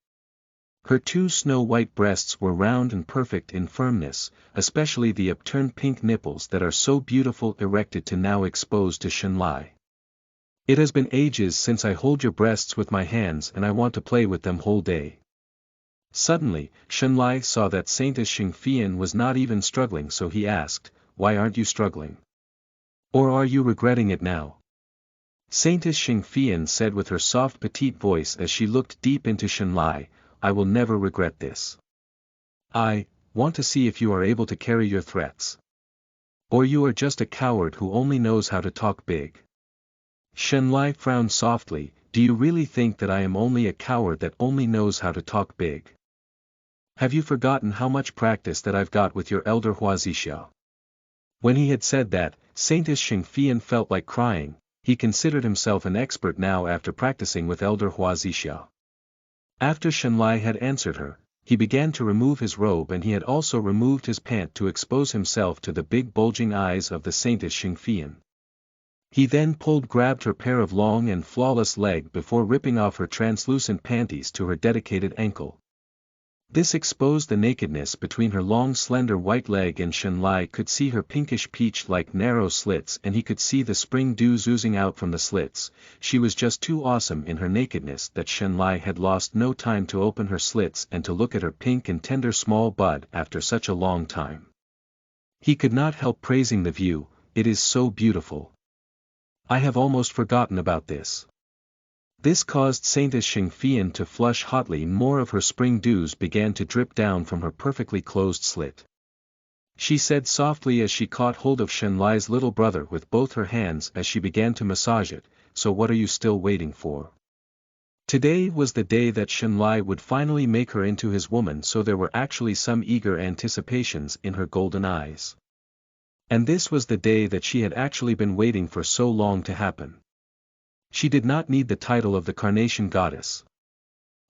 Her 2 snow-white breasts were round and perfect in firmness, especially the upturned pink nipples that are so beautiful erected to now exposed to Xianxia. "It has been ages since I hold your breasts with my hands and I want to play with them whole day." Suddenly, Xianxia saw that Saintess Xianxia was not even struggling, so he asked, "Why aren't you struggling? Or are you regretting it now?" Saintess Xianxia said with her soft petite voice as she looked deep into Xianxia, "I will never regret this. I want to see if you are able to carry your threats. Or you are just a coward who only knows how to talk big." Xianxia frowned softly. "Do you really think that I am only a coward that only knows how to talk big? Have you forgotten how much practice that I've got with your elder Xianxia?" When he had said that, Saintess Xianxia felt like crying. He considered himself an expert now after practicing with Elder Xianxia. After Shenlai had answered her, he began to remove his robe, and he had also removed his pant to expose himself to the big bulging eyes of the Saintess Xianxia. He then grabbed her pair of long and flawless legs before ripping off her translucent panties to her dedicated ankle. This exposed the nakedness between her long slender white leg, and Shenlai could see her pinkish peach-like narrow slits, and he could see the spring dews oozing out from the slits. She was just too awesome in her nakedness that Shenlai had lost no time to open her slits and to look at her pink and tender small bud after such a long time. He could not help praising the view. It is so beautiful. I have almost forgotten about this. This caused Saintess Xianxia to flush hotly. More of her spring dews began to drip down from her perfectly closed slit. She said softly as she caught hold of Shenlai's little brother with both her hands as she began to massage it, "So what are you still waiting for?" Today was the day that Shenlai would finally make her into his woman, so there were actually some eager anticipations in her golden eyes. And this was the day that she had actually been waiting for so long to happen. She did not need the title of the Carnation Goddess.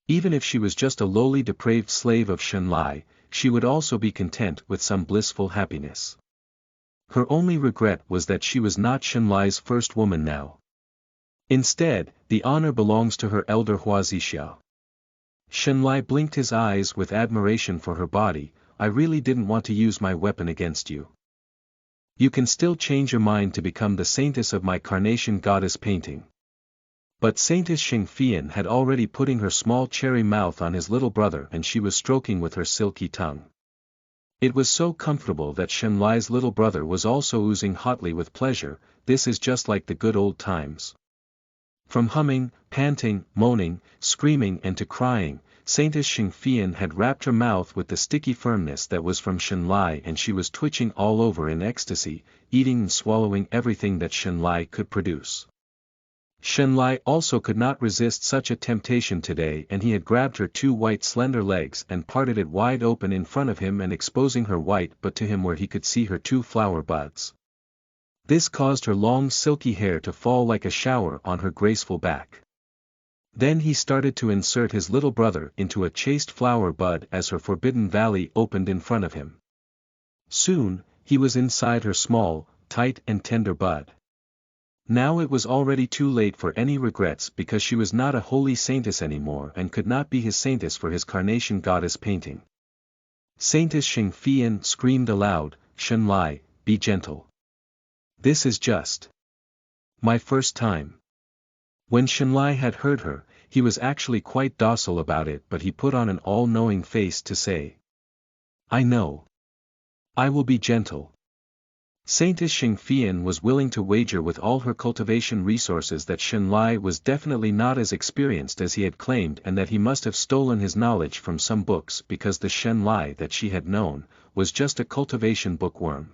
Even if she was just a lowly depraved slave of Shenlai, she would also be content with some blissful happiness. Her only regret was that she was not Shenlai's first woman now. Instead, the honor belongs to her elder Xianxia. Shenlai blinked his eyes with admiration for her body. "I really didn't want to use my weapon against you. You can still change your mind to become the saintess of my Carnation Goddess painting." But Saintess Xianxia had already putting her small cherry mouth on his little brother, and she was stroking with her silky tongue. It was so comfortable that Shenlai's little brother was also oozing hotly with pleasure. This is just like the good old times. From humming, panting, moaning, screaming and to crying, Saintess Xianxia had wrapped her mouth with the sticky firmness that was from Shenlai, and she was twitching all over in ecstasy, eating and swallowing everything that Shenlai could produce. Shenlai also could not resist such a temptation today, and he had grabbed her two white slender legs and parted it wide open in front of him, and exposing her white butt to him where he could see her two flower buds. This caused her long silky hair to fall like a shower on her graceful back. Then he started to insert his little brother into a chaste flower bud as her forbidden valley opened in front of him. Soon, he was inside her small, tight and tender bud. Now it was already too late for any regrets, because she was not a holy saintess anymore and could not be his saintess for his Carnation Goddess painting. Saintess Xianxia screamed aloud, "Shenlai, be gentle. This is just my first time." When Shenlai had heard her, he was actually quite docile about it, but he put on an all-knowing face to say, "I know. I will be gentle." Saintess Xianxia was willing to wager with all her cultivation resources that Shenlai was definitely not as experienced as he had claimed, and that he must have stolen his knowledge from some books, because the Shenlai that she had known was just a cultivation bookworm.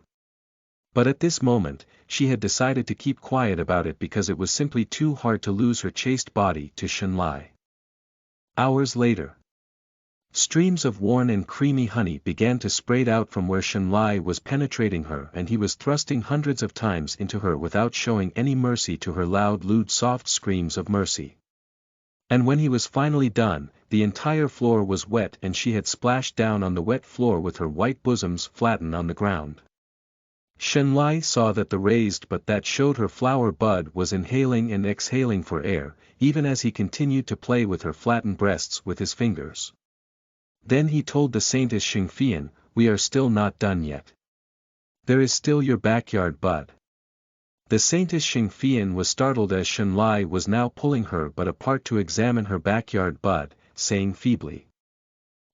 But at this moment, she had decided to keep quiet about it because it was simply too hard to lose her chaste body to Shenlai. Hours later, streams of warm and creamy honey began to spray out from where Shenlai was penetrating her, and he was thrusting hundreds of times into her without showing any mercy to her loud, lewd, soft screams of mercy. And when he was finally done, the entire floor was wet, and she had splashed down on the wet floor with her white bosoms flattened on the ground. Shenlai saw that the raised butt that showed her flower bud was inhaling and exhaling for air, even as he continued to play with her flattened breasts with his fingers. Then he told the Saintess Xianxia, "We are still not done yet. There is still your backyard bud." The Saintess Xianxia was startled as Shenlai was now pulling her butt apart to examine her backyard bud, saying feebly,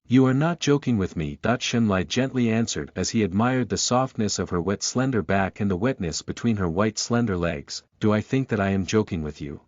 "You are not joking with me." Shenlai gently answered as he admired the softness of her wet slender back and the wetness between her white slender legs, "Do I think that I am joking with you?"